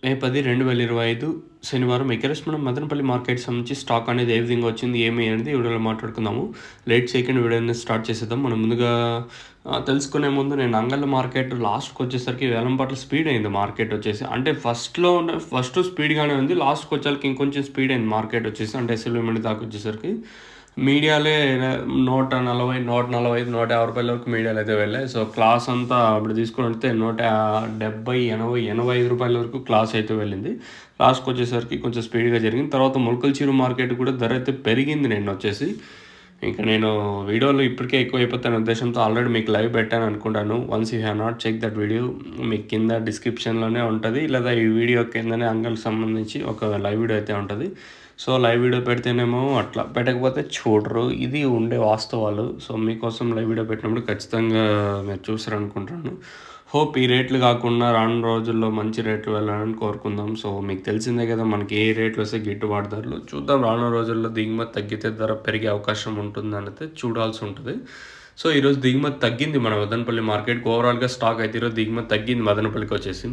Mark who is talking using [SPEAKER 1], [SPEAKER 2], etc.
[SPEAKER 1] మే 10, 2025 శనివారం ఎకరెస్ట్ మనం మదనపల్లి మార్కెట్ సంబంధించి స్టాక్ అనేది ఏ విధంగా వచ్చింది, ఏమి అనేది ఈ వీడియోలో మాట్లాడుకుందాము. లేట్ చేయకుండా వీడియోని స్టార్ట్ చేసేద్దాం. మనం ముందుగా తెలుసుకునే ముందు నేను అంగళ్ళ మార్కెట్ లాస్ట్‌కి వచ్చేసరికి వేలం పాటలు స్పీడ్ అయింది మార్కెట్ వచ్చేసి. అంటే ఫస్ట్ స్పీడ్‌గానే ఉంది. లాస్ట్‌కి వచ్చేసరికి ఇంకొంచెం స్పీడ్ అయింది మార్కెట్ వచ్చేసి. అంటే ఎస్ఎల్వి మండి దాకా వచ్చేసరికి. మీడియాలే 140, 145, రూ. 150 వరకు మీడియాలు అయితే వెళ్ళాయి. సో, క్లాస్ అంతా ఇప్పుడు తీసుకుంటే రూ. 170, 80, రూ. 85 వరకు క్లాస్ అయితే వెళ్ళింది. లాస్ట్‌కి వచ్చేసరికి కొంచెం స్పీడ్‌గా జరిగింది. తర్వాత మొలకల్చీరు మార్కెట్ కూడా ధర అయితే పెరిగింది నిన్నొచ్చేసి. ఇంక నేను వీడియోలు ఇప్పటికే ఎక్కువైపోతాయనే ఉద్దేశంతో ఆల్రెడీ మీకు లైవ్ పెట్టాను అనుకుంటాను. Once you have not check that video మీకు కింద డిస్క్రిప్షన్‌లోనే ఉంటది. లేదా ఈ వీడియో కిందనే అంగల్కి సంబంధించి ఒక లైవ్ వీడియో అయితే ఉంటది. సో, లైవ్ వీడియో పెడితేనేమో అట్లా, పెట్టకపోతే చూడరు. ఇది ఉండే వాస్తవాలు. సో, మీకోసం లైవ్ వీడియో పెట్టినప్పుడు ఖచ్చితంగా మీరు చూసారనుకుంటున్నాను. హోప్ ఈ రేట్లు కాకుండా రానున్న రోజుల్లో మంచి రేట్లు వెళ్ళాలని కోరుకుందాం. సో, మీకు తెలిసిందే కదా మనకి ఏ రేట్లు వస్తే గిట్టుబాటు ధరలు. చూద్దాం రానున్న రోజుల్లో దిగుమతి తగ్గితే ధర పెరిగే అవకాశం ఉంటుందనైతే చూడాల్సి ఉంటది. సో, ఈరోజు దిగుమతి తగ్గింది మన మదనపల్లి మార్కెట్‌కి. ఓవరాల్‌గా స్టాక్ అయితే ఈరోజు దిగుమతి తగ్గింది మదనపల్లికి వచ్చేసి.